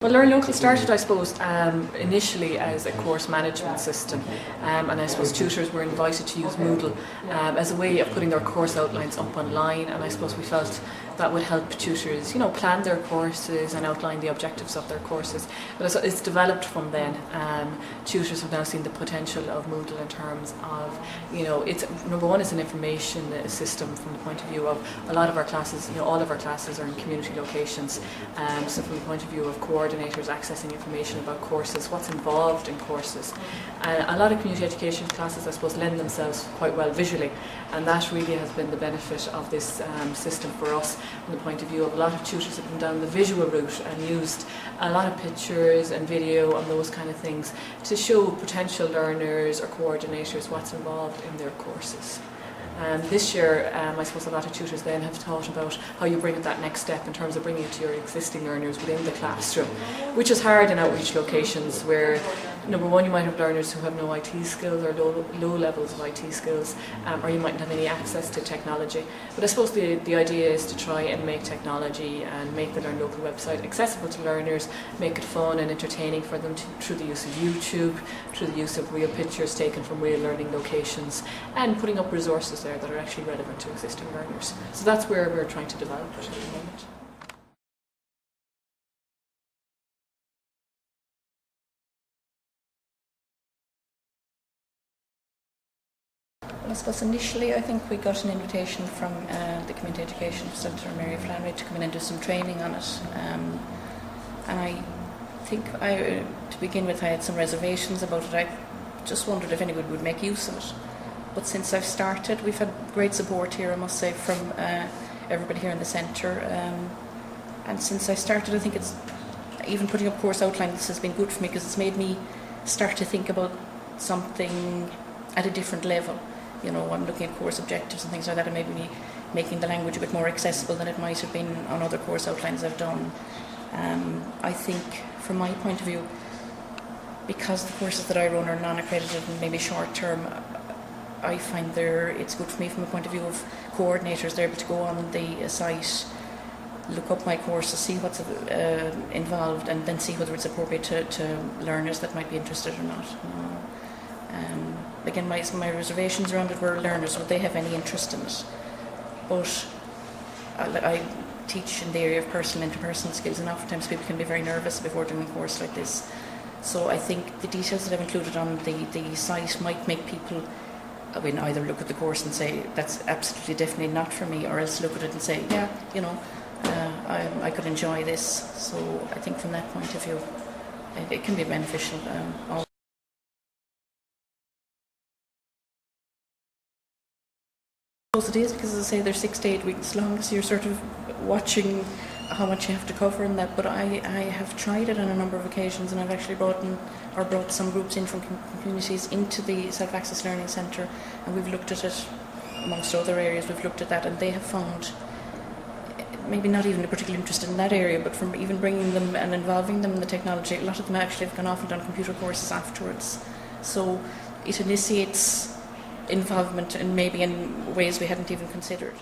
Well, Learn Local started, I suppose, initially as a course management system, and I suppose tutors were invited to use Moodle as a way of putting their course outlines up online, and I suppose we felt that would help tutors, plan their courses and outline the objectives of their courses. But it's developed from then. Tutors have now seen the potential of Moodle in terms of, it's number one, it's an information system from the point of view of a lot of our classes. All of our classes are in community locations, so from the point of view of coordinators accessing information about courses, what's involved in courses. A lot of community education classes, I suppose, lend themselves quite well visually, and that really has been the benefit of this system for us from the point of view of a lot of tutors have been down the visual route and used a lot of pictures and video and those kind of things to show potential learners or coordinators what's involved in their courses. This year, I suppose a lot of tutors then have thought about how you bring it that next step in terms of bringing it to your existing learners within the classroom, which is hard in outreach locations where, number one, you might have learners who have no IT skills or low levels of IT skills, or you mightn't have any access to technology. But I suppose the idea is to try and make technology and make the Learn Local website accessible to learners, make it fun and entertaining for them through the use of YouTube, through the use of real pictures taken from real learning locations, and putting up resources there that are actually relevant to existing learners. So that's where we're trying to develop it at the moment. I suppose initially I think we got an invitation from the Community Education Centre Mary Flannery to come in and do some training on it, and I think to begin with I had some reservations about it. I just wondered if anyone would make use of it. But since I've started, we've had great support here, I must say, from everybody here in the centre. And since I started, I think it's even putting up course outlines has been good for me because it's made me start to think about something at a different level. I'm looking at course objectives and things like that, and maybe making the language a bit more accessible than it might have been on other course outlines I've done. I think, from my point of view, because the courses that I run are non-accredited and maybe short-term, I find it's good for me from the point of view of coordinators. They're able to go on the site, look up my courses, see what's involved, and then see whether it's appropriate to learners that might be interested or not. Again, my reservations around it were learners, would they have any interest in it? But I teach in the area of personal interpersonal skills, and oftentimes people can be very nervous before doing a course like this. So I think the details that I've included on the site might make people either look at the course and say that's absolutely definitely not for me, or else look at it and say, yeah, I could enjoy this. So I think from that point of view it can be beneficial. It is, because as I say, they're 6 to 8 weeks long, so you're sort of watching how much you have to cover in that. But I have tried it on a number of occasions, and I've actually brought some groups in from communities into the Self-Access Learning Centre, and we've looked at it amongst other areas. We've looked at that, and they have found maybe not even particularly interested in that area, but from even bringing them and involving them in the technology, a lot of them actually have gone off and done computer courses afterwards. So it initiates involvement, and maybe in ways we hadn't even considered.